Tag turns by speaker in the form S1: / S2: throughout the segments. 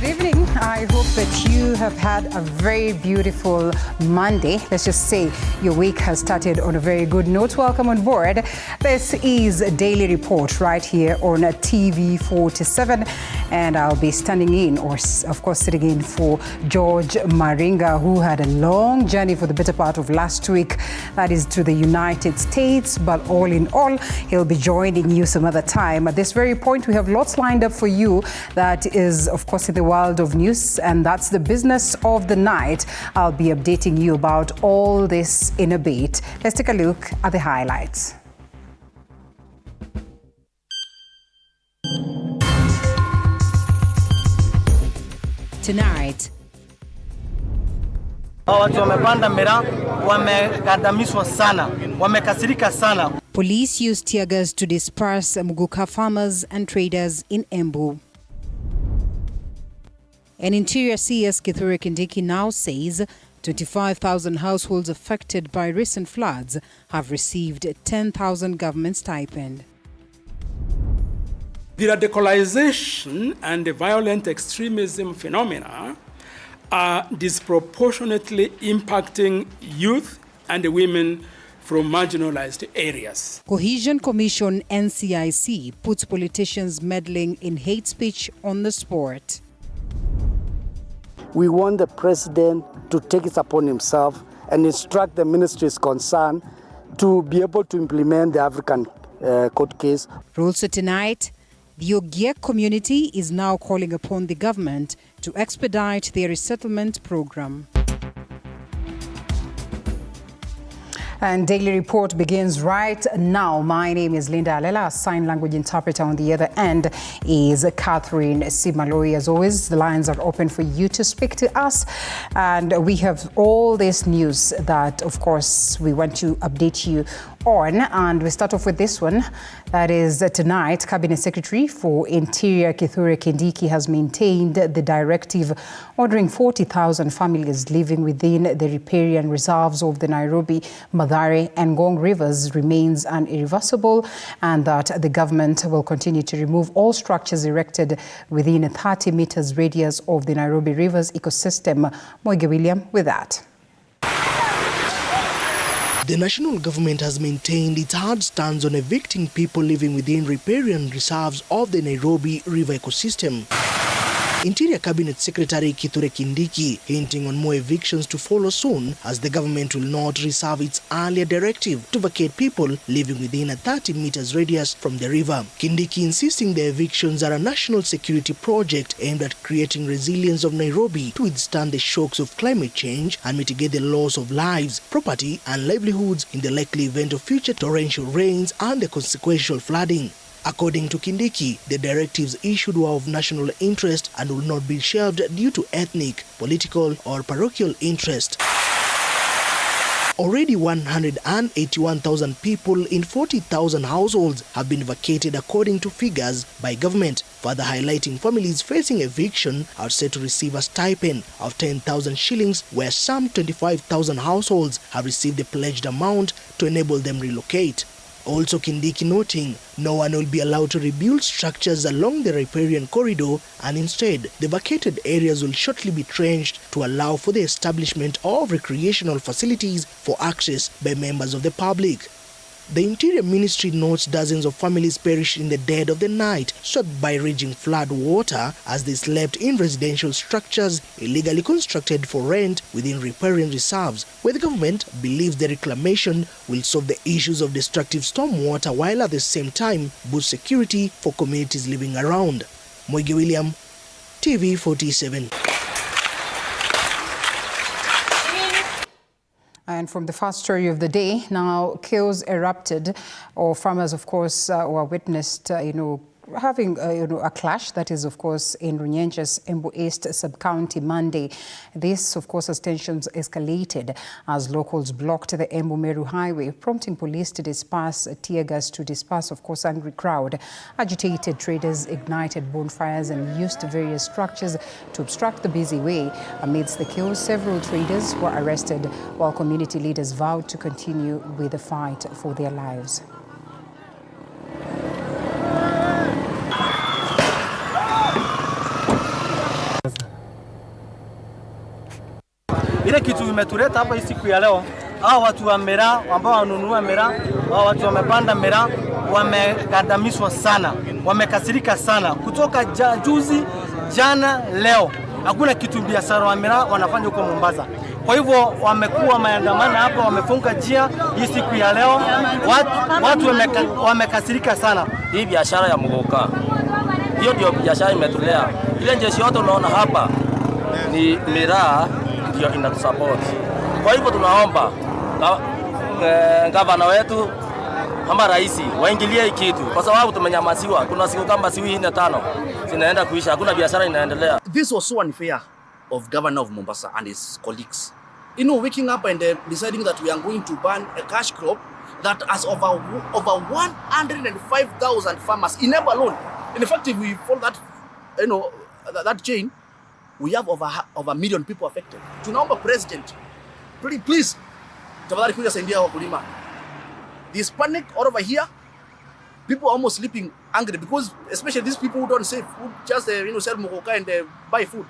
S1: evening. I hope that you have had a very beautiful Monday. Let's just say your week has started on a very good note. Welcome on board. This is a daily report right here on TV47, and I'll be standing in, or of course sitting in, for George Maringa, who had a long journey for the better part of last week. That is to the United States, but all in all, he'll be joining you some other time. At this very point, we have lots lined up for you. That is, of course, in the world of news, and that's the business of the night. I'll be updating you about all this in a bit. Let's take a look at the highlights. Tonight,
S2: watu wamepanda miraa, wamekandamizwa sana, wamekasirika sana.
S1: Police used tear gas to disperse Muguka farmers and traders in Embu. An Interior CS Kithure Kindiki now says 25,000 households affected by recent floods have received 10,000 government stipend.
S3: The radicalization and the violent extremism phenomena are disproportionately impacting youth and women from marginalized areas.
S1: Cohesion Commission NCIC puts politicians meddling in hate speech on the spot.
S4: We want the president to take it upon himself and instruct the ministries concerned to be able to implement the African court case.
S1: Also tonight, the Ogiek community is now calling upon the government to expedite their resettlement program. And Daily Report begins right now. My name is Linda Alela. Sign language interpreter on the other end is Catherine Simaloi. As always, the lines are open for you to speak to us. And we have all this news that, of course, we want to update you on. And we start off with this one. That is tonight, Cabinet Secretary for Interior Kithure Kindiki has maintained the directive ordering 40,000 families living within the riparian reserves of the Nairobi, Mathare and Ngong rivers remains irreversible, and that the government will continue to remove all structures erected within a 30 meters radius of the Nairobi Rivers ecosystem. Moige William with that.
S5: The national government has maintained its hard stance on evicting people living within riparian reserves of the Nairobi River ecosystem. Interior Cabinet Secretary Kithure Kindiki hinting on more evictions to follow soon, as the government will not reserve its earlier directive to vacate people living within a 30 meters radius from the river. Kindiki insisting the evictions are a national security project aimed at creating resilience of Nairobi to withstand the shocks of climate change and mitigate the loss of lives, property and livelihoods in the likely event of future torrential rains and the consequential flooding. According to Kindiki, the directives issued were of national interest and will not be shelved due to ethnic, political or parochial interest. Already 181,000 people in 40,000 households have been vacated according to figures by government, further highlighting families facing eviction are set to receive a stipend of 10,000 shillings, where some 25,000 households have received a pledged amount to enable them relocate. Also, Kindiki noting no one will be allowed to rebuild structures along the riparian corridor, and instead the vacated areas will shortly be trenched to allow for the establishment of recreational facilities for access by members of the public. The Interior Ministry notes dozens of families perished in the dead of the night, swept by raging flood water as they slept in residential structures illegally constructed for rent within riparian reserves, where the government believes the reclamation will solve the issues of destructive stormwater while at the same time boost security for communities living around. Moige William, TV47.
S1: And from the first story of the day, now chaos erupted, or farmers, of course, were witnessed, having a clash. That is, of course, in Runyenjes, Embu East sub-county Monday. This, of course, as tensions escalated as locals blocked the Embu-Meru highway, prompting police to disperse tear gas to disperse, of course, angry crowd. Agitated traders ignited bonfires and used various structures to obstruct the busy way. Amidst the chaos, several traders were arrested, while community leaders vowed to continue with the fight for their lives.
S2: Ile kitu imetuleta hapa hii siku ya leo, hao watu wa miraa ambao wanunua miraa, hao watu wamepanda miraa wamekandamizwa sana, wamekasirika sana kutoka juzi, jana, leo. Hakuna kitu biashara wa miraa wanafanya huko Mombasa. Kwa hivyo wamekuwa maandamano hapa, wamefunga njia hii siku ya leo. Watu wamekasirika sana.
S6: Hii biashara ya mgoka, hiyo ndio biashara imetulea. Ile jeshi yote unaona hapa ni miraa ndio inatusupport. Kwa hivyo tunaomba gavana wetu ama rais waingilie hii kitu, kwa sababu tumenyamaziwa. Kuna siku kama siku 4-5 zinaenda kuisha, hakuna biashara inaendelea.
S7: This was so unfair of Governor of Mombasa and his colleagues. You know, waking up and deciding that we are going to ban a cash crop that has over 105,000 farmers in Embu alone. In fact, if we follow that, that chain, we have over 1 million people affected. Tunaomba president, please, tafadhali kuja saidia wakulima. There's panic all over here. People are almost sleeping angry because, especially these people who don't save, who just sell mokoka and buy food.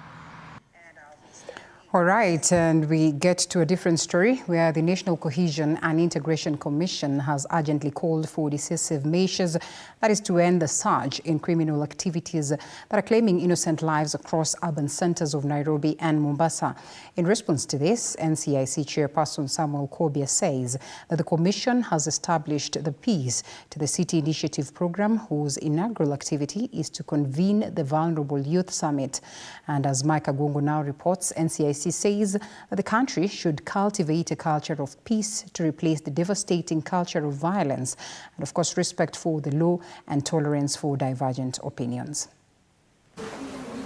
S1: All right, and we get to a different story where the National Cohesion and Integration Commission has urgently called for decisive measures, that is to end the surge in criminal activities that are claiming innocent lives across urban centers of Nairobi and Mombasa. In response to this, NCIC Chairperson Samuel Kobia says that the Commission has established the Peace to the City Initiative program, whose inaugural activity is to convene the Vulnerable Youth Summit. And as Micah Gungu now reports, NCIC says that the country should cultivate a culture of peace to replace the devastating culture of violence and, of course, respect for the law and tolerance for divergent opinions.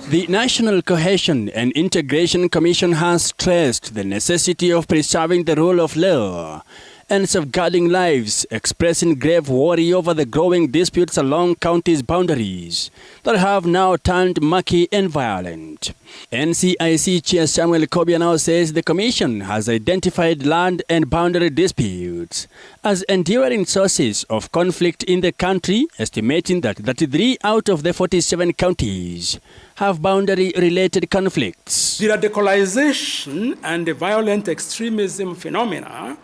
S8: The National Cohesion and Integration Commission has stressed the necessity of preserving the rule of law and safeguarding lives, expressing grave worry over the growing disputes along counties' boundaries that have now turned murky and violent. NCIC Chair Samuel Kobia now says the Commission has identified land and boundary disputes as enduring sources of conflict in the country, estimating that 33 out of the 47 counties have boundary-related conflicts.
S3: The radicalization and the violent extremism phenomena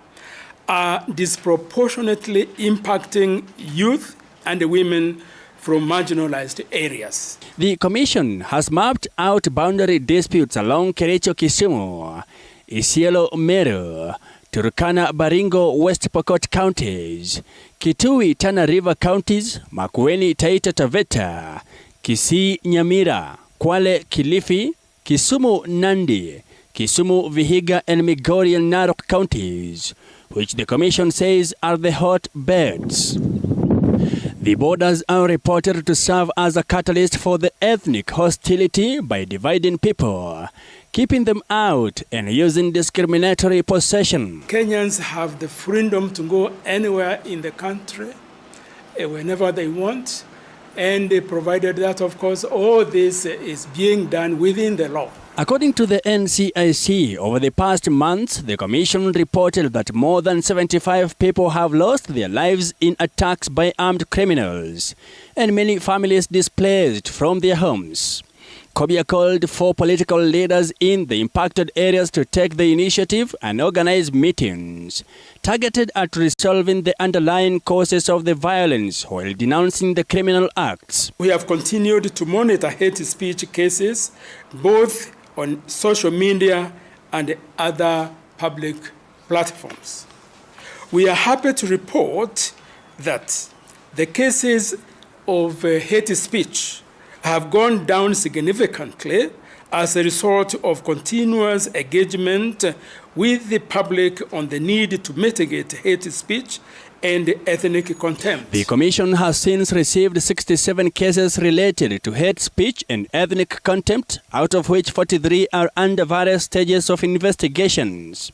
S3: are disproportionately impacting youth and women from marginalized areas.
S8: The Commission has mapped out boundary disputes along Kericho Kisumu, Isiolo Meru, Turkana Baringo West Pokot counties, Kitui Tana River counties, Makueni Taita Taveta, Kisii Nyamira, Kwale Kilifi, Kisumu Nandi, Kisumu Vihiga and Migori and Narok counties, which the Commission says are the hotbeds. The borders are reported to serve as a catalyst for the ethnic hostility by dividing people, keeping them out and using discriminatory possession.
S3: Kenyans have the freedom to go anywhere in the country, whenever they want, and provided that, of course, all this is being done within the law.
S8: According to the NCIC, over the past months, the Commission reported that more than 75 people have lost their lives in attacks by armed criminals, and many families displaced from their homes. Kobia called for political leaders in the impacted areas to take the initiative and organize meetings targeted at resolving the underlying causes of the violence while denouncing the criminal acts.
S3: We have continued to monitor hate speech cases, both on social media and other public platforms. We are happy to report that the cases of hate speech have gone down significantly as a result of continuous engagement with the public on the need to mitigate hate speech and ethnic contempt.
S8: The Commission has since received 67 cases related to hate speech and ethnic contempt, out of which 43 are under various stages of investigations.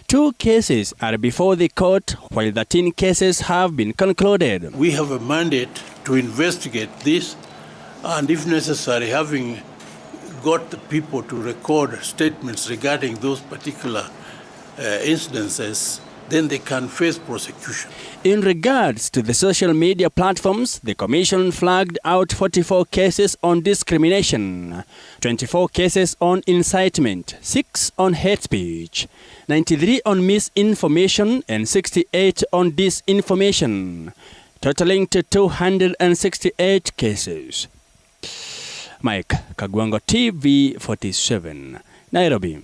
S8: 2 cases are before the court, while 13 cases have been concluded.
S9: We have a mandate to investigate this, and if necessary, having got the people to record statements regarding those particular incidences, then they can face prosecution.
S8: In regards to the social media platforms, the Commission flagged out 44 cases on discrimination, 24 cases on incitement, 6 on hate speech, 93 on misinformation, and 68 on disinformation, totaling to 268 cases. Mike Kagwango, TV47, Nairobi.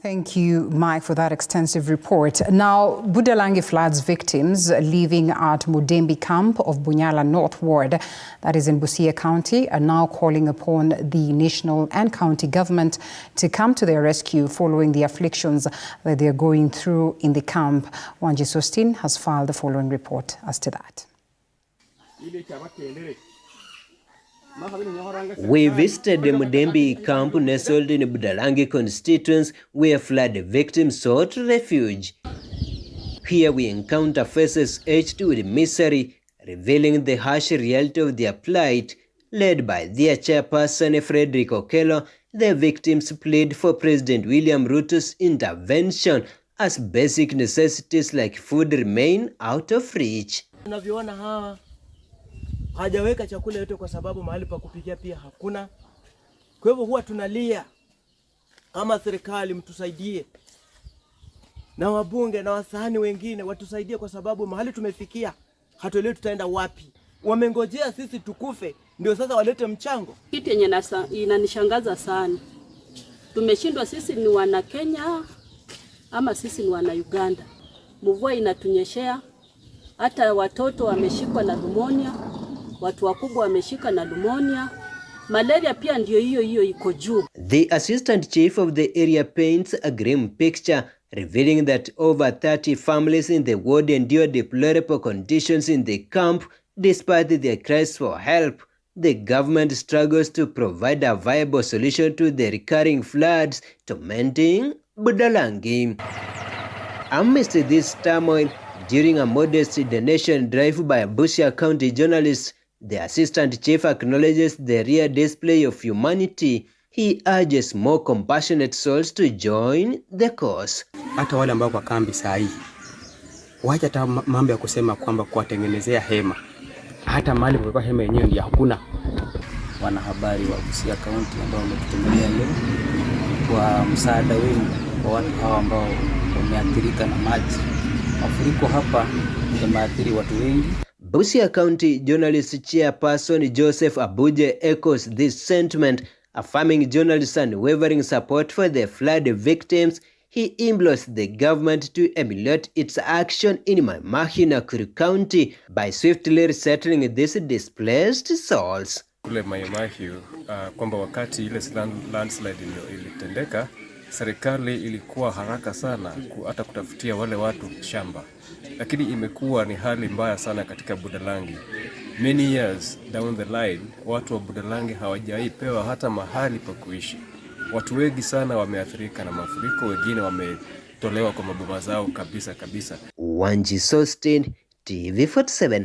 S1: Thank you, Mike, for that extensive report. Now, Budalangi floods victims living at Mudembi camp of Bunyala North Ward, that is in Busia County, are now calling upon the national and county government to come to their rescue following the afflictions that they are going through in the camp. Wanji Sostin has filed the following report as to that.
S10: We visited the Mudembi camp nestled in Budalangi constituents where flood victims sought refuge. Here we encounter faces etched with misery, revealing the harsh reality of their plight. Led by their chairperson Frederick Okello, the victims plead for President William Ruto's intervention as basic necessities like food remain out of reach.
S2: Hajaweka chakula yote kwa sababu mahali pa kupikia pia hakuna. Kwa hivyo huwa tunalia kama serikali mtusaidie, na wabunge na wasahani wengine watusaidie, kwa sababu mahali tumefikia hatuelewi tutaenda wapi. Wamengojea sisi tukufe ndio sasa walete mchango.
S11: Kitu yenye inanishangaza sana, tumeshindwa. Sisi ni wana Kenya ama sisi ni wana Uganda? Mvua inatunyeshea, hata watoto wameshikwa na pneumonia, watu wakubwa wameshika na pneumonia, malaria pia ndio hiyo iko juu.
S10: The assistant chief of the area paints a grim picture, revealing that over 30 families in the ward endure deplorable conditions in the camp despite their cries for help. The government struggles to provide a viable solution to the recurring floods tormenting Budalangi. Amidst this turmoil, during a modest donation drive by Busia County journalists, the assistant chief acknowledges the rare display of humanity. He urges more compassionate souls to join the cause.
S12: Hata wale ambao kwa kambi saa hii, wacha hata mambo ya kusema kwamba kuwatengenezea hema. Hata mahali kwa hema yenyewe ndio hakuna.
S13: Wanahabari wa Busia County ambao wametutembelea leo kwa msaada wenu kwa watu hawa ambao wameathirika na maji. Mafuriko hapa yameathiri watu wengi.
S10: Busia County journalist chairperson Joseph Abuje echoes this sentiment, affirming journalists' unwavering support for the flood victims. He implores the government to emulate its action in Nakuru County by swiftly resettling these displaced souls.
S14: Kule Mahiu kwamba wakati ile landslide ilitendeka, serikali ilikuwa haraka sana hata kutafutia wale watu shamba, lakini imekuwa ni hali mbaya sana katika Budalangi. Many years down the line, watu wa Budalangi hawajaipewa hata mahali pa kuishi. Watu wengi sana wameathirika na mafuriko, wengine wametolewa kwa maboma zao kabisa.
S10: Wanji Sostin, TV47.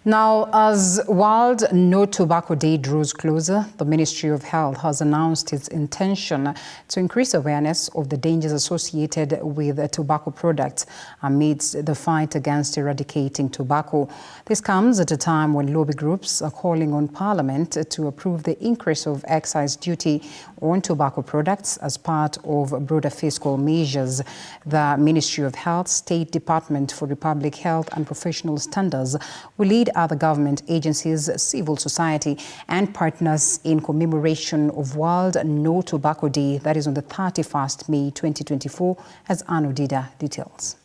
S1: Now, as World No Tobacco Day draws closer, the Ministry of Health has announced its intention to increase awareness of the dangers associated with tobacco products amidst the fight against eradicating tobacco. This comes at a time when lobby groups are calling on Parliament to approve the increase of excise duty on tobacco products as part of broader fiscal measures. The Ministry of Health, State Department for Public Health and Professional Standards will lead other government agencies, civil society and partners in commemoration of World No Tobacco Day, that is on the 31st May 2024, as Anu Dida details.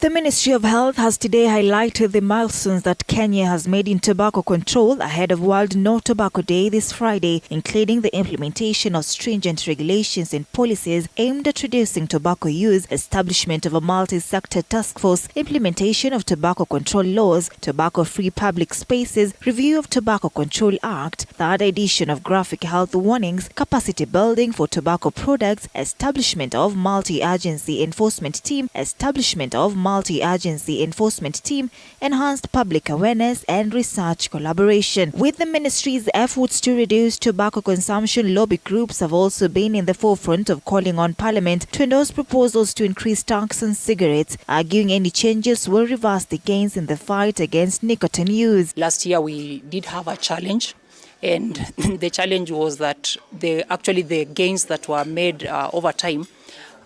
S15: The Ministry of Health has today highlighted the milestones that Kenya has made in tobacco control ahead of World No Tobacco Day this Friday, including the implementation of stringent regulations and policies aimed at reducing tobacco use, establishment of a multi-sector task force, implementation of tobacco control laws, tobacco-free public spaces, review of Tobacco Control Act, third edition of graphic health warnings, capacity building for tobacco products, establishment of multi-agency enforcement team, establishment of multi-agency enforcement team enhanced public awareness and research collaboration. With the ministry's efforts to reduce tobacco consumption, lobby groups have also been in the forefront of calling on Parliament to endorse proposals to increase tax on cigarettes, arguing any changes will reverse the gains in the fight against nicotine use.
S16: Last year we did have a challenge, and the challenge was that the gains that were made over time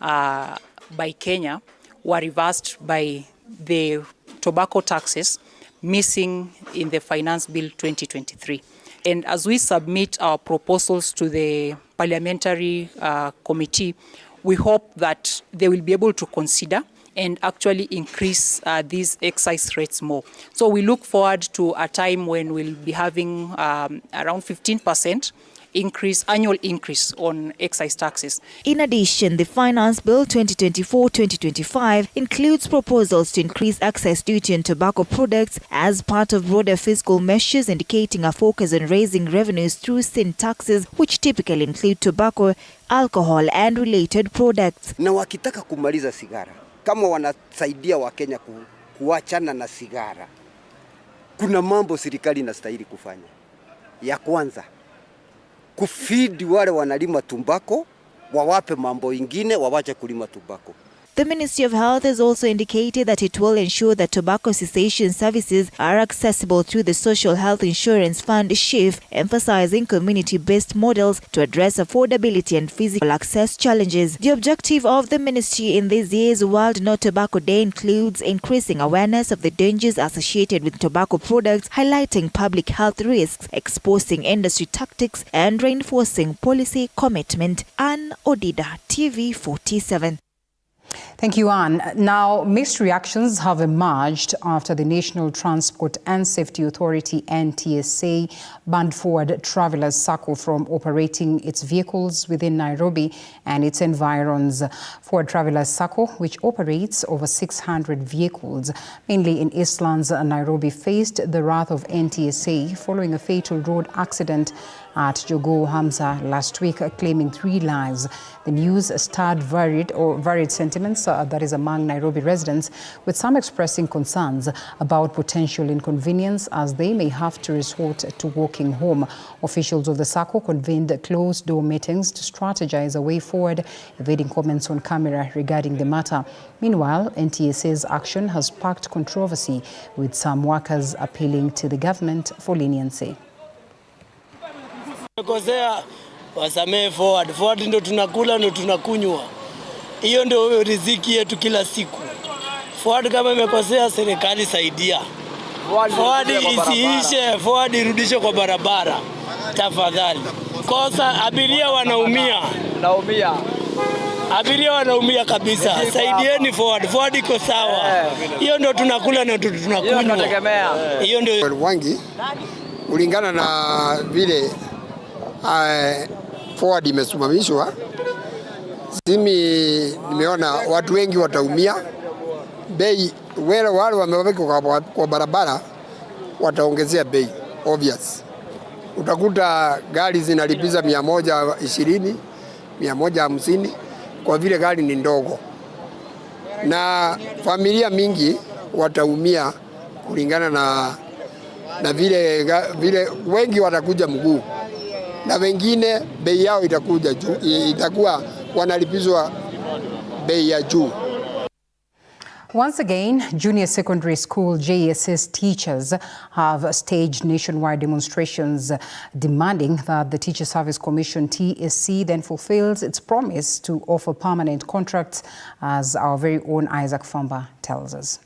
S16: by Kenya were reversed by the tobacco taxes missing in the Finance Bill 2023. And as we submit our proposals to the parliamentary committee, we hope that they will be able to consider and actually increase these excise rates more. So we look forward to a time when we'll be having around 15% annual increase on excise taxes.
S15: In addition, the Finance Bill 2024-2025 includes proposals to increase excise duty on tobacco products as part of broader fiscal measures, indicating a focus on raising revenues through sin taxes, which typically include tobacco, alcohol and related products.
S17: Na wakitaka kumaliza sigara, kama wanasaidia Wakenya kuachana na sigara, kuna mambo serikali inastahili kufanya. Ya kwanza, kufeed wale wanalima tumbako, wawape mambo ingine, wawache kulima tumbako.
S15: The Ministry of Health has also indicated that it will ensure that tobacco cessation services are accessible through the Social Health Insurance Fund (SHIF), emphasizing community-based models to address affordability and physical access challenges. The objective of the ministry in this year's World No Tobacco Day includes increasing awareness of the dangers associated with tobacco products, highlighting public health risks, exposing industry tactics, and reinforcing policy commitment. Ann Odida, TV47.
S1: Thank you, Anne. Now, mixed reactions have emerged after the National Transport and Safety Authority (NTSA) banned Forward Travellers Sacco from operating its vehicles within Nairobi and its environs. Forward Travellers Sacco, which operates over 600 vehicles, mainly in Eastlands, Nairobi, faced the wrath of NTSA following a fatal road accident at Jogo Hamza last week, claiming 3 lives. The news stirred varied sentiments, that is among Nairobi residents, with some expressing concerns about potential inconvenience as they may have to resort to walking home. Officials of the SACCO convened closed-door meetings to strategize a way forward, evading comments on camera regarding the matter. Meanwhile, NTSA's action has sparked controversy, with some workers appealing to the government for leniency.
S18: Kosea wasamee Forward. Forward ndo tunakula ndo tunakunywa. Hiyo ndio riziki yetu kila siku. Forward kama imekosea, serikali saidia. Forward isiishe, Forward irudishe kwa barabara. Tafadhali. Kosa abiria wanaumia. Abiria wanaumia kabisa. Saidieni Forward. Forward iko sawa. Hiyo ndio tunakula na tunakunywa. Hiyo ndio
S19: wangi ulingana na vile Forward imesimamishwa. Simi nimeona watu wengi wataumia. Bei wale wameweka kwa barabara wataongezea bei obvious. Utakuta gari zinalipiza 120, 150 kwa vile gari ni ndogo. Na familia mingi wataumia kulingana na vile wengi watakuja mguu. Na wengine bei yao itakuwa wanalipizwa bei ya juu.
S1: Once again, junior secondary school JSS teachers have staged nationwide demonstrations demanding that the Teacher Service Commission TSC then fulfills its promise to offer permanent contracts, as our very own Isaac Famba tells us.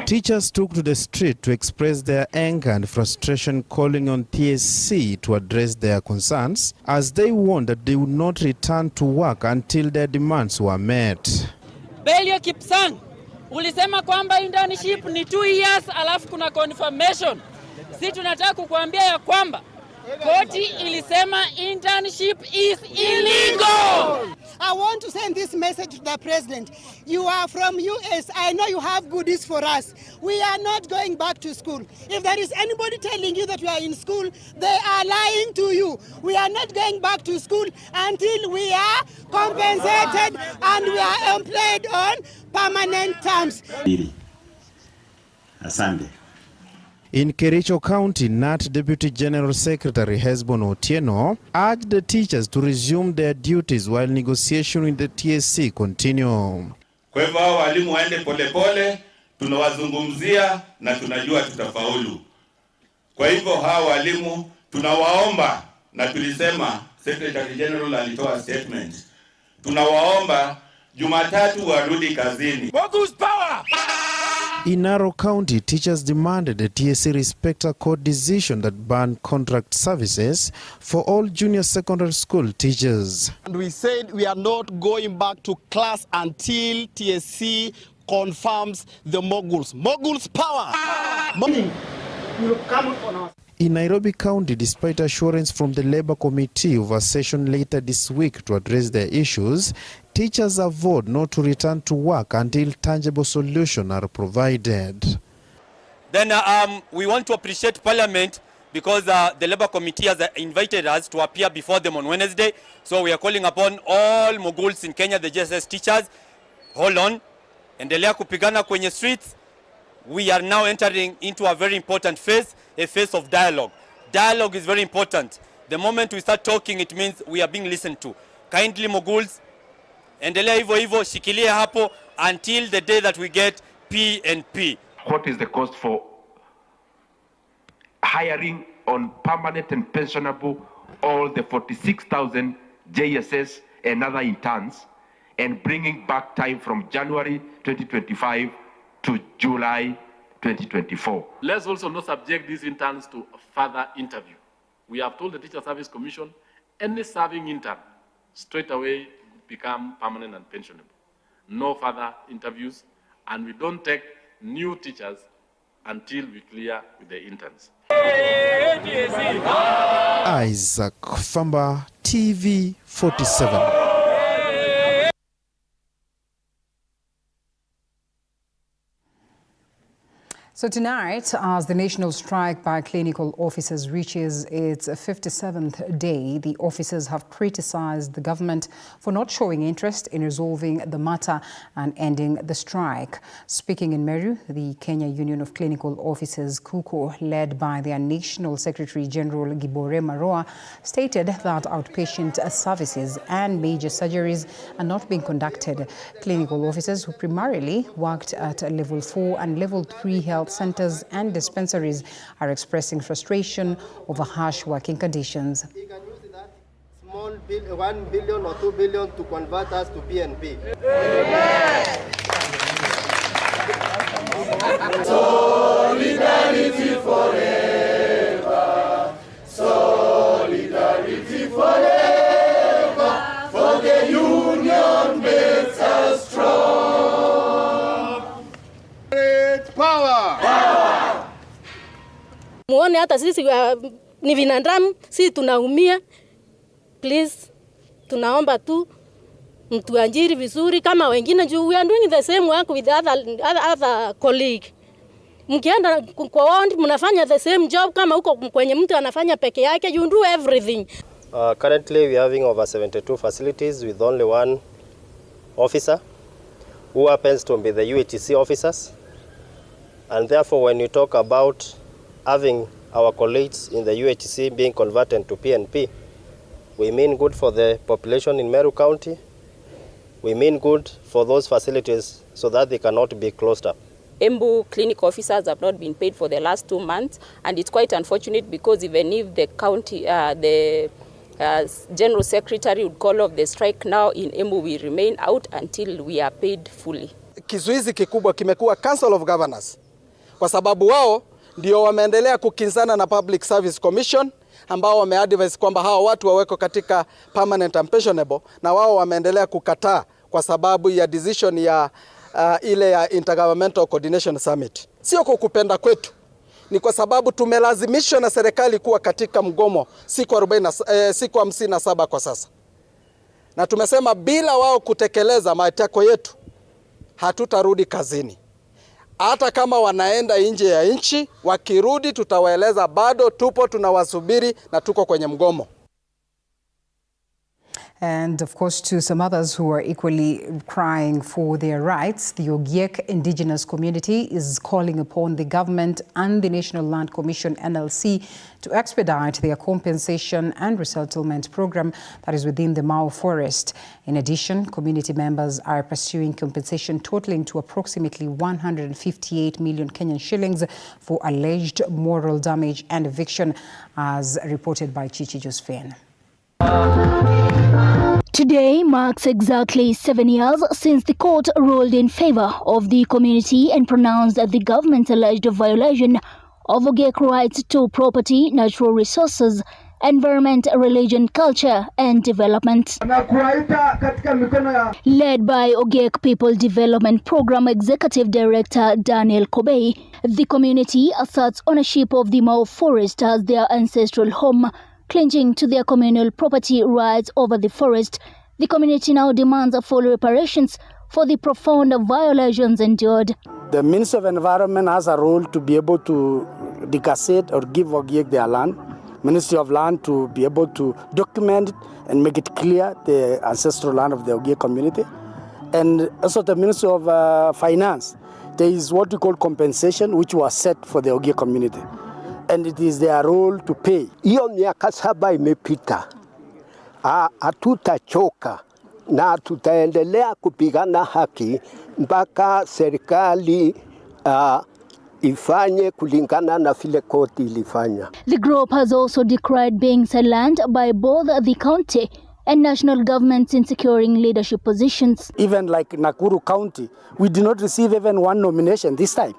S20: Teachers took to the street to express their anger and frustration, calling on TSC to address their concerns, as they warned that they would not return to work until their demands were met.
S21: Belio Kipsang, ulisema kwamba internship ni 2 years alafu kuna confirmation. Si tunataka kukuambia ya kwamba Koti ilisema internship is illegal.
S4: I want to send this message to the president. You are from US. I know you have goodies for us. We are not going back to school. If there is anybody telling you that you are in school, they are lying to you. We are not going back to school until we are compensated and we are employed on permanent terms.
S22: Asante.
S20: In Kericho County, NAT Deputy General Secretary Hesbon Otieno urged the teachers to resume their duties while negotiation with the TSC continue.
S22: Kwa hivyo hao walimu waende polepole, tunawazungumzia na tunajua tutafaulu. Kwa hivyo hao walimu tunawaomba, na tulisema Secretary General alitoa statement. Tunawaomba Jumatatu warudi kazini.
S20: Focus power! In Narok County, teachers demanded the TSA respect a court decision that banned contract services for all junior secondary school teachers.
S23: And we said we are not going back to class until TSC confirms the moguls. Moguls power! Money will come on us.
S20: In Nairobi County, despite assurance from the Labour Committee of a session later this week to address their issues, teachers have vowed not to return to work until tangible solutions are provided.
S24: Then we want to appreciate Parliament because the Labour Committee has invited us to appear before them on Wednesday. So we are calling upon all moguls in Kenya, the JSS teachers, hold on, endelea kupigana kwenye streets. We are now entering into a very important phase, a phase of dialogue. Dialogue is very important. The moment we start talking, it means we are being listened to. Kindly moguls, endelea hivyo hivyo, shikilia hapo until the day that we get P&P.
S25: What is the cost for hiring on permanent and pensionable all the 46,000 JSS and other interns and bringing back time from January 2025 to July 2024.
S26: Let's also not subject these interns to further interview. We have told the Teacher Service Commission, any serving intern straight away become permanent and pensionable. No further interviews, and we don't take new teachers until we clear with the interns.
S20: Isaac Famba, TV47.
S1: So tonight, as the national strike by clinical officers reaches its 57th day, the officers have criticized the government for not showing interest in resolving the matter and ending the strike. Speaking in Meru, the Kenya Union of Clinical Officers, KUCO, led by their National Secretary General Gibore Maroa, stated that outpatient services and major surgeries are not being conducted. Clinical officers who primarily worked at Level 4 and Level 3 health centers and dispensaries are expressing frustration over harsh working conditions.
S27: You can use that small 1 billion or 2 billion to convert us to P&P.
S28: Solidarity forever. Solidarity forever. For the union makes us strong. Great power.
S11: Muone hata sisi ni binadamu, sisi tunaumia. Please, tunaomba tu mtuajiri vizuri kama wengine juu we are doing the same work with other colleague. Mkienda kwa ward mnafanya the same job kama huko kwenye mtu anafanya peke yake, you do everything.
S27: Currently we are having over 72 facilities with only one officer who happens to be the UHC officers. And therefore when you talk about having our colleagues in the UHC being converted to P&P, we mean good for the population in Meru County. We mean good for those facilities so that they cannot be closed up.
S29: Embu clinic officers have not been paid for the last 2 months, and it's quite unfortunate because even if the county, General Secretary would call off the strike now in Embu, we remain out until we are paid fully.
S23: Kizuizi kikubwa kimekuwa Council of Governors, kwa sababu wao ndio wameendelea kukinzana na Public Service Commission ambao wameadvise kwamba hao watu waweko katika permanent and pensionable, na wao wameendelea kukataa kwa sababu ya decision ya ile ya Intergovernmental Coordination Summit. Sio kwa kupenda kwetu, ni kwa sababu tumelazimishwa na serikali kuwa katika mgomo siku 57 kwa sasa. Na tumesema bila wao kutekeleza matakwa yetu hatutarudi kazini. Hata kama wanaenda nje ya nchi, wakirudi tutawaeleza bado tupo tunawasubiri na tuko kwenye mgomo.
S1: And of course, to some others who are equally crying for their rights, the Ogiek indigenous community is calling upon the government and the National Land Commission (NLC) to expedite their compensation and resettlement program that is within the Mau forest. In addition, community members are pursuing compensation totaling to approximately 158 million Kenyan shillings for alleged moral damage and eviction, as reported by Chichi Josephine.
S2: Today marks exactly 7 years since the court ruled in favor of the community and pronounced that the government's alleged violation of Ogiek rights to property, natural resources, environment, religion, culture and development. Led by Ogiek People Development Program Executive Director Daniel Kobei, the community asserts ownership of the Mau forest as their ancestral home, clinging to their communal property rights over the forest. The community now demands full reparations for the profound violations endured.
S3: The Ministry of Environment has a role to be able to decassate or give Ogiek their land. Ministry of Land to be able to document it and make it clear the ancestral land of the Ogiek community. And also the Ministry of Finance. There is what we call compensation, which was set for the Ogiek community. And it is their role to pay.
S5: Hiyo miaka 7 imepita. Hatutachoka na tutaendelea kupigana haki mpaka serikali ifanye kulingana na vile koti ilifanya.
S2: The group has also decried being silenced by both the county and national governments in securing leadership positions.
S3: Even like Nakuru County, we did not receive even one nomination this time.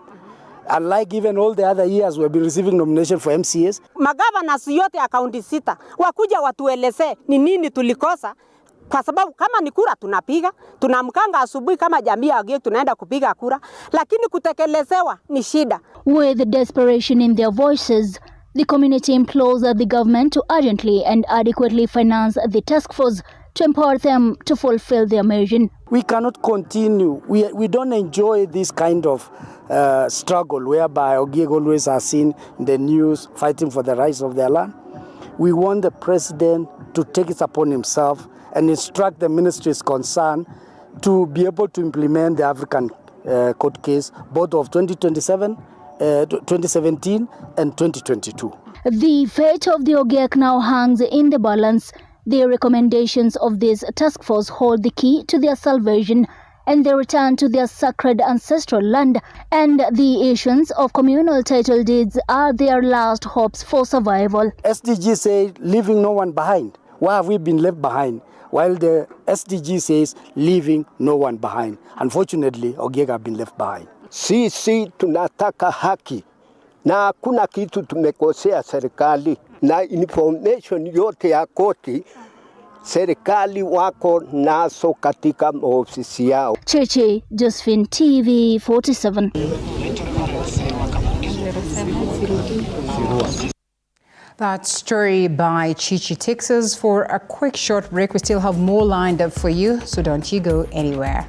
S3: Unlike even all the other years we have been receiving nomination for MCAs.
S6: Magavana yote ya kaunti 6 wakuja watueleze ni nini tulikosa, kwa sababu kama ni kura tunapiga, tunamkanga asubuhi kama jamii ya Ogiek tunaenda kupiga kura, lakini kutekelezewa ni shida.
S2: With desperation in their voices, the community implores the government to urgently and adequately finance the task force to empower them to fulfill their mission.
S3: We cannot continue. We don't enjoy this kind of struggle whereby Ogiek always are seen in the news fighting for the rights of their land. We want the president to take it upon himself and instruct the ministries concerned to be able to implement the African court case, both of 2017 and 2022.
S2: The fate of the Ogiek now hangs in the balance. The recommendations of this task force hold the key to their salvation and their return to their sacred ancestral land, and the issuance of communal title deeds are their last hopes for survival.
S3: SDG says leaving no one behind. Why have we been left behind? While the SDG says leaving no one behind. Unfortunately, Ogiek have been left behind.
S5: Sisi tunataka haki na hakuna kitu tumekosea serikali, na information yote ya koti serikali wako naso katika ofisi yao.
S2: Chichi Josephine, TV47.
S1: That story by Chichi takes us for a quick short break. We still have more lined up for you, so don't you go anywhere.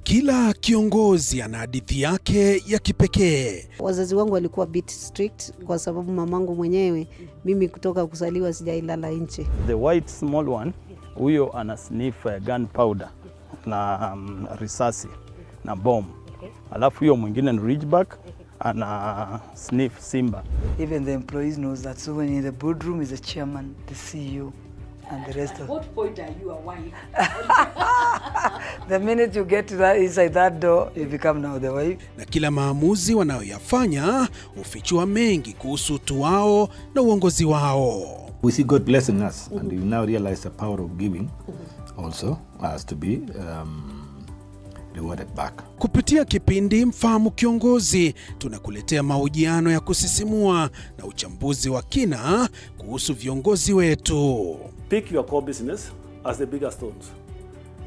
S7: Kila kiongozi ana hadithi yake ya kipekee.
S8: Wazazi wangu walikuwa bit strict kwa sababu mamangu mwenyewe mimi kutoka kuzaliwa sijailala nje.
S9: The white small one, huyo ana sniff gunpowder na risasi na bomb. Alafu huyo mwingine ni ridgeback ana sniff simba.
S12: Even the employees knows that, so when in the boardroom is the chairman, the CEO and the rest of.
S21: What point are you a wife?
S12: The minute you get to that inside that door, you become now the wife.
S7: Na kila maamuzi wanayoyafanya hufichua mengi kuhusu utu wao na uongozi wao.
S4: We see God blessing us, and we now realize the power of giving also has to be rewarded back.
S7: Kupitia kipindi Mfahamu Kiongozi, tunakuletea mahojiano ya kusisimua na uchambuzi wa kina kuhusu viongozi wetu.
S10: Pick your core business as the bigger stones.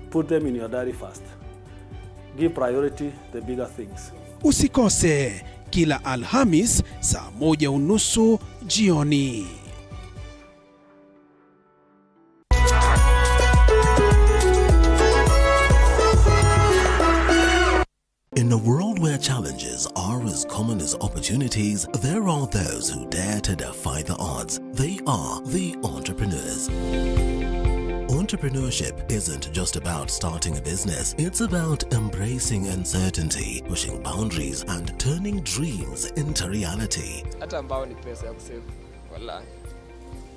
S10: Put them in your diary first. Give priority the bigger things.
S7: Usikose kila Alhamis saa 1:30 jioni.
S13: In a world where challenges are as common as opportunities, there are those who dare to defy the odds. They are the entrepreneurs. Entrepreneurship isn't just about starting a business. It's about embracing uncertainty, pushing boundaries, and turning dreams into reality.
S14: Hata ambao ni pesa ya kusave, wallahi.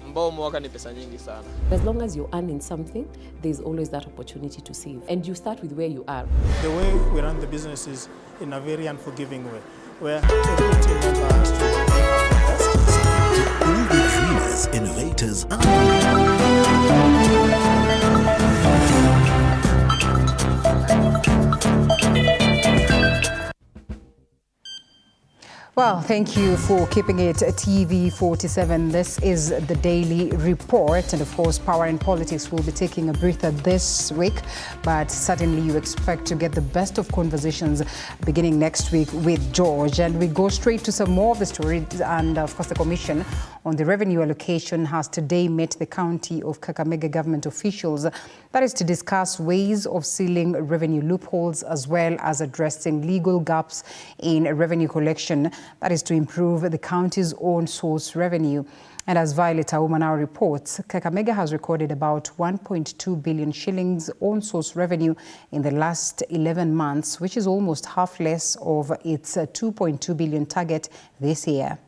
S14: Ambao mwaka ni pesa nyingi sana.
S15: As long as you're earning something, there's always that opportunity to save. And you start with where you are.
S16: The way we run the business is in a very unforgiving way, where every team member has to bring up the best.
S13: To all the dreamers, innovators,
S1: Well, thank you for keeping it TV47. This is the daily report. And of course, Power and Politics will be taking a breather this week. But certainly you expect to get the best of conversations beginning next week with George. And we go straight to some more of the stories. And of course, the Commission on the Revenue Allocation has today met the County of Kakamega government officials. That is to discuss ways of sealing revenue loopholes as well as addressing legal gaps in revenue collection. That is to improve the county's own source revenue. And as Violet Auma now reports, Kakamega has recorded about 1.2 billion shillings own source revenue in the last 11 months, which is almost half less of its 2.2 billion target this year.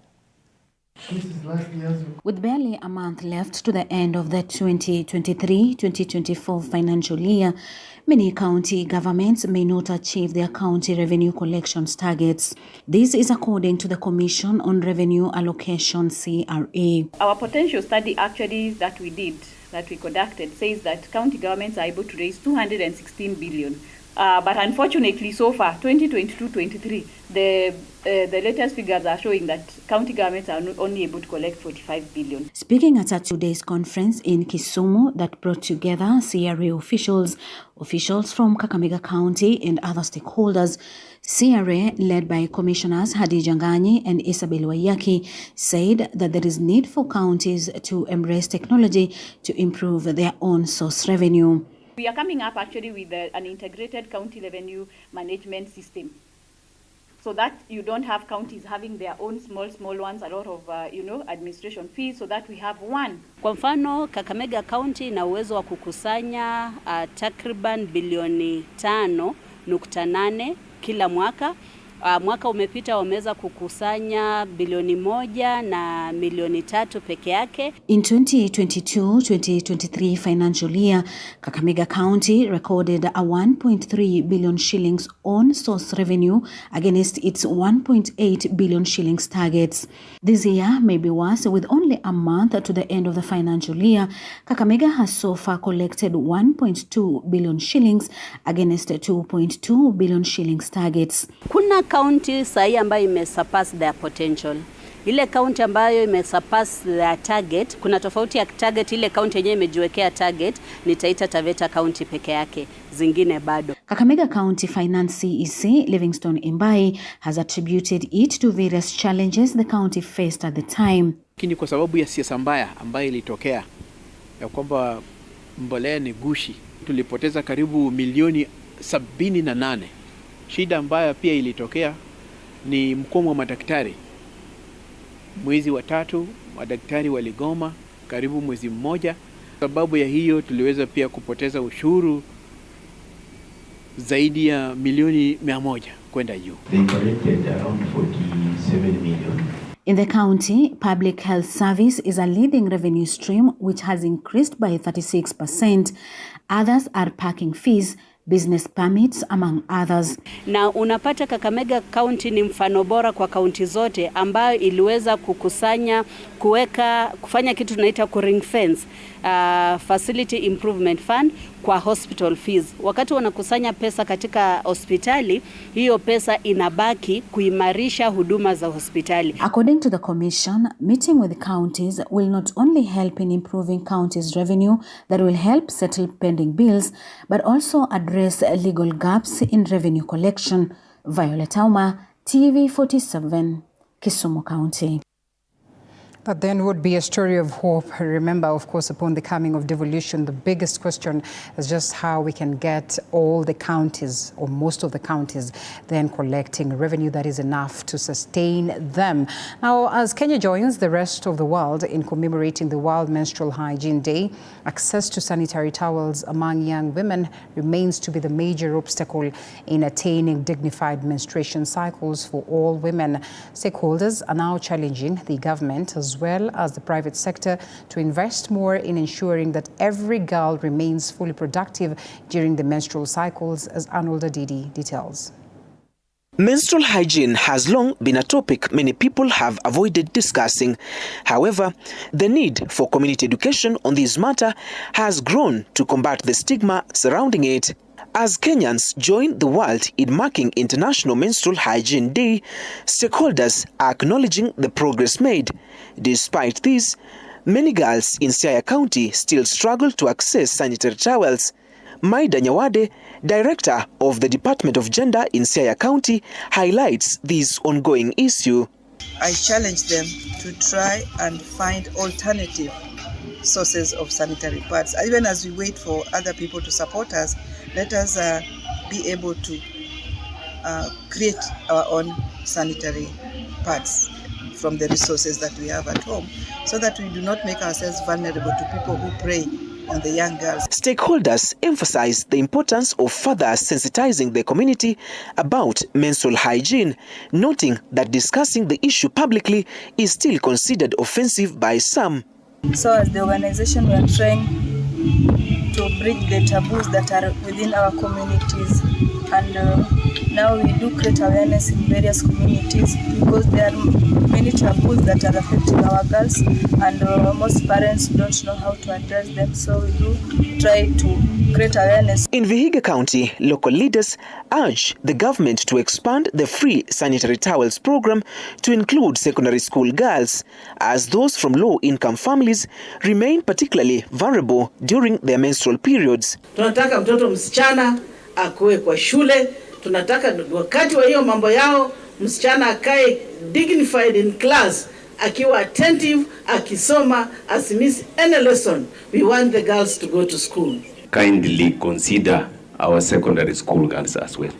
S17: With barely a month left to the end of the 2023-2024 financial year, many county governments may not achieve their county revenue collections targets. This is according to the Commission on Revenue Allocation, CRA.
S18: Our potential study actually that we conducted, says that county governments are able to raise 216 billion. But unfortunately, so far, 2022-23, the latest figures are showing that county governments are only able to collect 45 billion.
S17: Speaking at a two-day conference in Kisumu that brought together CRA officials from Kakamega County and other stakeholders, CRA, led by Commissioners Hadija Nganyi and Isabel Wayaki, said that there is need for counties to embrace technology to improve their own source revenue.
S18: We are coming up actually with an integrated county revenue management system, so that you don't have counties having their own small ones, a lot of administration fees, so that we have one.
S11: Kwa mfano, Kakamega County ina uwezo wa kukusanya takriban bilioni 5.8 kila mwaka. Mwaka umepita wameweza kukusanya bilioni 1 na milioni 3 peke yake.
S17: In 2022-2023 financial year, Kakamega County recorded a 1.3 billion shillings on source revenue against its 1.8 billion shillings targets. This year may be worse. With only a month to the end of the financial year, Kakamega has so far collected 1.2 billion shillings against 2.2 billion shillings targets.
S11: Kuna county sahi ambayo imesurpass their potential. Ile county ambayo imesurpass their target, kuna tofauti ya target. Ile county yenyewe imejiwekea target ni Taita Taveta County peke yake, zingine bado.
S17: Kakamega County Finance CEC Livingstone Imbai has attributed it to various challenges the county faced at the time.
S19: Lakini kwa sababu ya siasa mbaya ambayo ilitokea ya kwamba mbolea ni gushi, tulipoteza karibu milioni 78. Shida ambayo pia ilitokea ni mgomo wa madaktari. Mwezi wa 3 madaktari waligoma karibu mwezi mmoja. Sababu ya hiyo tuliweza pia kupoteza ushuru zaidi ya milioni 100 kwenda juu.
S30: They collected around 47 million.
S17: In the county, public health service is a leading revenue stream which has increased by 36%. Others are parking fees, business permits, among others.
S11: Na unapata Kakamega County ni mfano bora kwa kaunti zote ambayo iliweza kufanya kitu tunaita ring fence facility improvement fund kwa hospital fees. Wakati wanakusanya pesa katika hospitali, hiyo pesa inabaki kuimarisha huduma za hospitali.
S17: According to the commission, meeting with counties will not only help in improving counties' revenue that will help settle pending bills, but also address legal gaps in revenue collection. Violet Auma, TV47, Kisumu County.
S1: That then would be a story of hope. Remember, of course, upon the coming of devolution, the biggest question is just how we can get all the counties, or most of the counties, then collecting revenue that is enough to sustain them. Now, as Kenya joins the rest of the world in commemorating the World Menstrual Hygiene Day, access to sanitary towels among young women remains to be the major obstacle in attaining dignified menstruation cycles for all women. Stakeholders are now challenging the government as well as the private sector to invest more in ensuring that every girl remains fully productive during the menstrual cycles, as Arnold Adidi details.
S6: Menstrual hygiene has long been a topic many people have avoided discussing. However, the need for community education on this matter has grown to combat the stigma surrounding it. As Kenyans join the world in marking International Menstrual Hygiene Day, stakeholders are acknowledging the progress made. Despite this, many girls in Siaya County still struggle to access sanitary towels. Maida Nyawade, Director of the Department of Gender in Siaya County, highlights this ongoing issue.
S20: I challenge them to try and find alternative sources of sanitary pads. Even as we wait for other people to support us, let us be able to create our own sanitary pads from the resources that we have at home, so that we do not make ourselves vulnerable to people who prey on the young girls.
S6: Stakeholders emphasize the importance of further sensitizing the community about menstrual hygiene, noting that discussing the issue publicly is still considered offensive by some.
S20: So as the organization, we are trying to break the taboos that are within our communities, and now we do create awareness in various communities, because there are many taboos that are affecting our girls, and most parents don't know how to address them, so we do try to create awareness.
S6: In Vihiga County, local leaders urge the government to expand the free sanitary towels program to include secondary school girls, as those from low-income families remain particularly vulnerable during their menstrual periods.
S22: Tunataka mtoto msichana akuwe kwa shule, tunataka wakati wa hiyo mambo yao msichana akae dignified in class, akiwa attentive, akisoma, asimiss any lesson. We want the girls to go to school.
S23: Kindly consider our secondary school girls as well.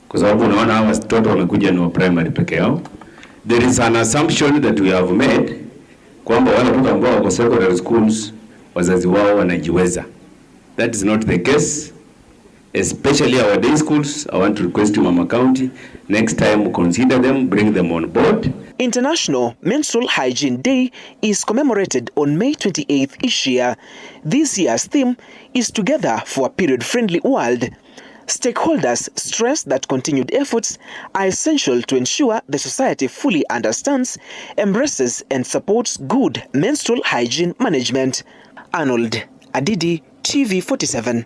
S23: Kwa sababu unaona hawa watoto wamekuja ni wa primary peke yao. There is an assumption that we have made kwamba wale watoto ambao wako secondary schools wazazi wao wanajiweza. That is not the case. Especially our day schools. I want to request you, Mama County, next time consider them, bring them on board.
S6: International Menstrual Hygiene Day is commemorated on May 28th each year. This year's theme is Together for a Period-Friendly World. Stakeholders stress that continued efforts are essential to ensure the society fully understands, embraces, and supports good menstrual hygiene management. Arnold Adidi, TV47.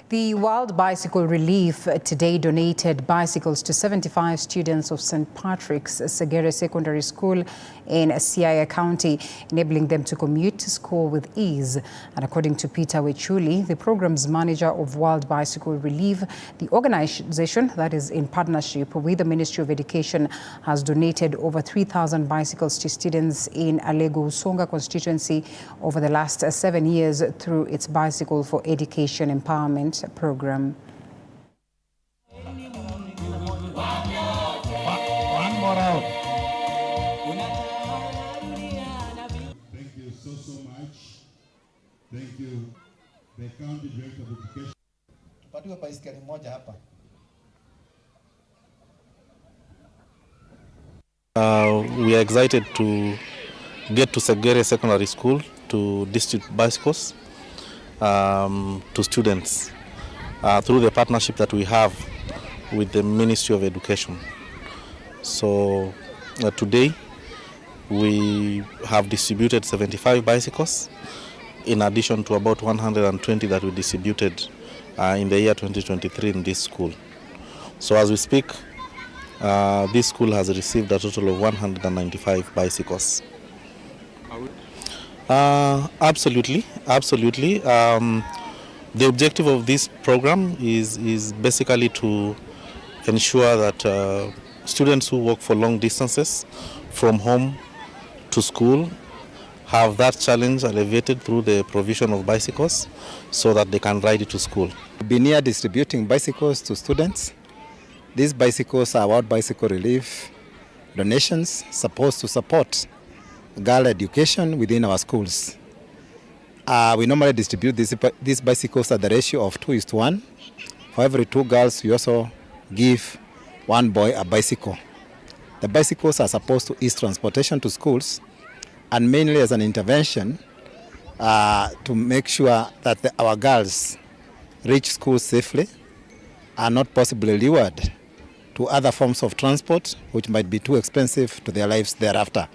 S1: The World Bicycle Relief today donated bicycles to 75 students of St. Patrick's Segere Secondary School in Siaya County, enabling them to commute to school with ease. And according to Peter Wechuli, the program's manager of World Bicycle Relief, the organization that is in partnership with the Ministry of Education has donated over 3,000 bicycles to students in Alego Usonga constituency over the last 7 years through its Bicycle for Education Empowerment program.
S24: One more out.
S25: Thank you so much. Thank you, the County Director of Education.
S24: Tupatiwe baiskeli moja hapa.
S26: We are excited to get to Segere Secondary School to distribute bicycles. to students through the partnership that we have with the Ministry of Education. So today we have distributed 75 bicycles in addition to about 120 that we distributed in the year 2023 in this school. So as we speak, this school has received a total of 195 bicycles. Absolutely. The objective of this program is basically to ensure that students who walk for long distances from home to school have that challenge alleviated through the provision of bicycles so that they can ride it to school.
S24: We've been here distributing bicycles to students. These bicycles are about bicycle relief donations supposed to support girl education within our schools. We normally distribute these bicycles at the ratio of 2:1. For every 2 girls, we also give 1 boy a bicycle. The bicycles are supposed to ease transportation to schools and mainly as an intervention to make sure that our girls reach school safely, are not possibly lured to other forms of transport which might be too expensive to their lives thereafter.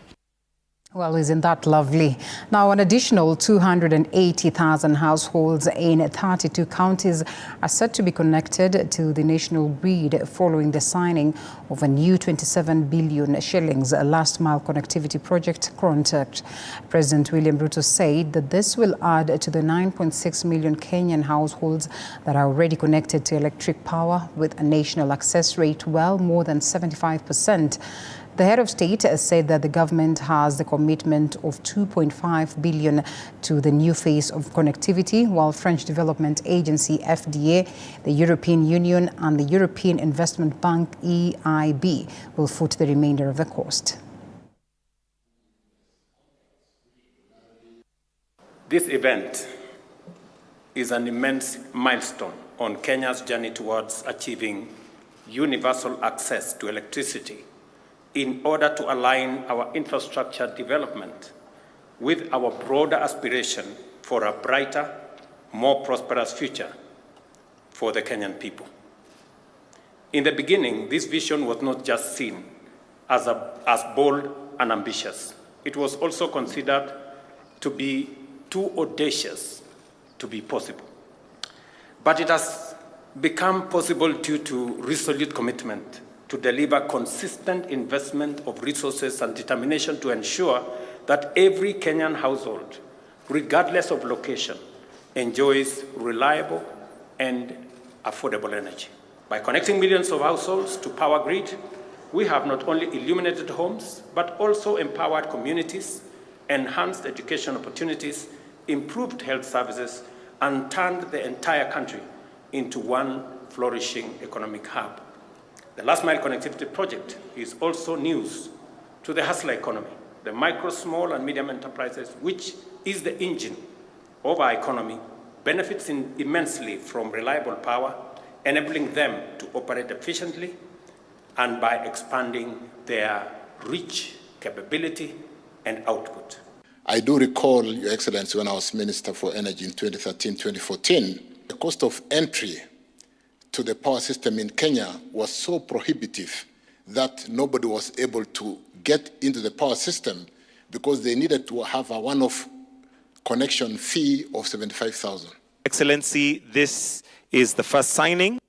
S1: Well, isn't that lovely? Now, an additional 280,000 households in 32 counties are set to be connected to the national grid following the signing of a new 27 billion shillings last-mile connectivity project contract. President William Ruto said that this will add to the 9.6 million Kenyan households that are already connected to electric power with a national access rate well more than 75%. The head of state said that the government has the commitment of 2.5 billion to the new phase of connectivity, while French Development Agency FDA, the European Union and the European Investment Bank EIB will foot the remainder of the cost.
S2: This event is an immense milestone on Kenya's journey towards achieving universal access to electricity in order to align our infrastructure development with our broader aspiration for a brighter, more prosperous future for the Kenyan people. In the beginning, this vision was not just seen as bold and ambitious. It was also considered to be too audacious to be possible. But it has become possible due to resolute commitment to deliver consistent investment of resources and determination to ensure that every Kenyan household, regardless of location, enjoys reliable and affordable energy. By connecting millions of households to power grid, we have not only illuminated homes, but also empowered communities, enhanced education opportunities, improved health services, and turned the entire country into one flourishing economic hub. The last mile connectivity project is also news to the hustler economy, the micro, small, and medium enterprises, which is the engine of our economy, benefits immensely from reliable power, enabling them to operate efficiently and by expanding their reach, capability, and output.
S3: I do recall, Your Excellency, when I was Minister for Energy in 2013-2014, the cost of entry to the power system in Kenya was so prohibitive that nobody was able to get into the power system because they needed to have a one-off connection fee of 75,000.
S5: Excellency, this is the first signing.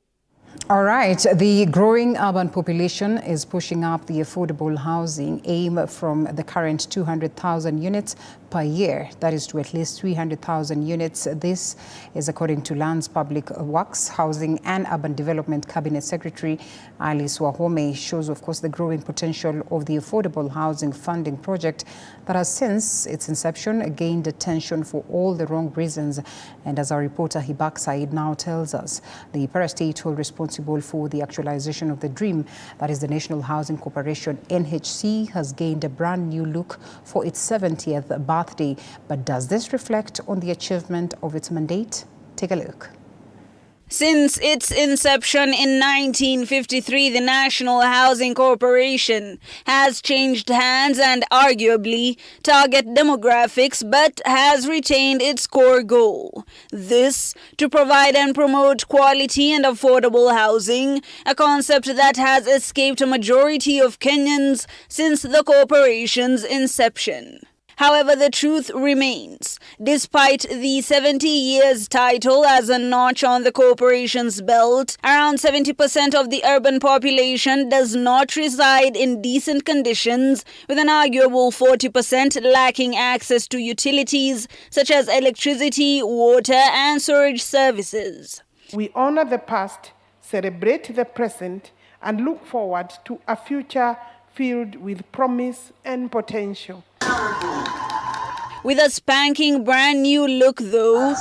S1: All right, the growing urban population is pushing up the affordable housing aim from the current 200,000 units per year, that is to at least 300,000 units. This is according to Lands Public Works, Housing and Urban Development Cabinet Secretary Alice Wahome. Shows, of course, the growing potential of the affordable housing funding project that has since its inception gained attention for all the wrong reasons. And as our reporter Hibak Said now tells us, the parastatal responsible for the actualization of the dream, that is the National Housing Corporation, NHC, has gained a brand new look for its 70th birthday. But does this reflect on the achievement of its mandate? Take a look.
S4: Since its inception in 1953, the National Housing Corporation has changed hands and arguably target demographics, but has retained its core goal. This, to provide and promote quality and affordable housing, a concept that has escaped a majority of Kenyans since the corporation's inception. However, the truth remains. Despite the 70 years title as a notch on the corporation's belt, around 70% of the urban population does not reside in decent conditions, with an arguable 40% lacking access to utilities such as electricity, water, and sewage services.
S7: We honor the past, celebrate the present, and look forward to a future filled with promise and potential.
S4: With a spanking brand new look, though,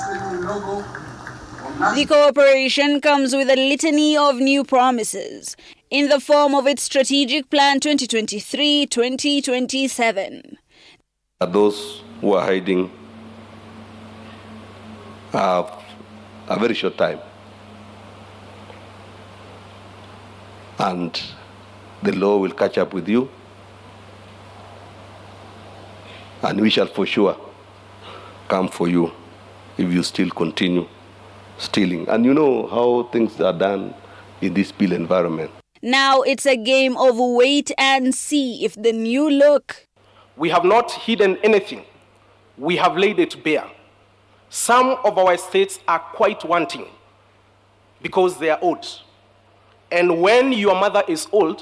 S4: the corporation comes with a litany of new promises in the form of its Strategic Plan 2023-2027.
S8: Those who are hiding have a very short time, and the law will catch up with you, and we shall for sure come for you if you still continue stealing. And you know how things are done in this bill environment.
S4: Now it's a game of wait and see if the new look.
S9: We have not hidden anything. We have laid it bare. Some of our estates are quite wanting because they are old. And when your mother is old,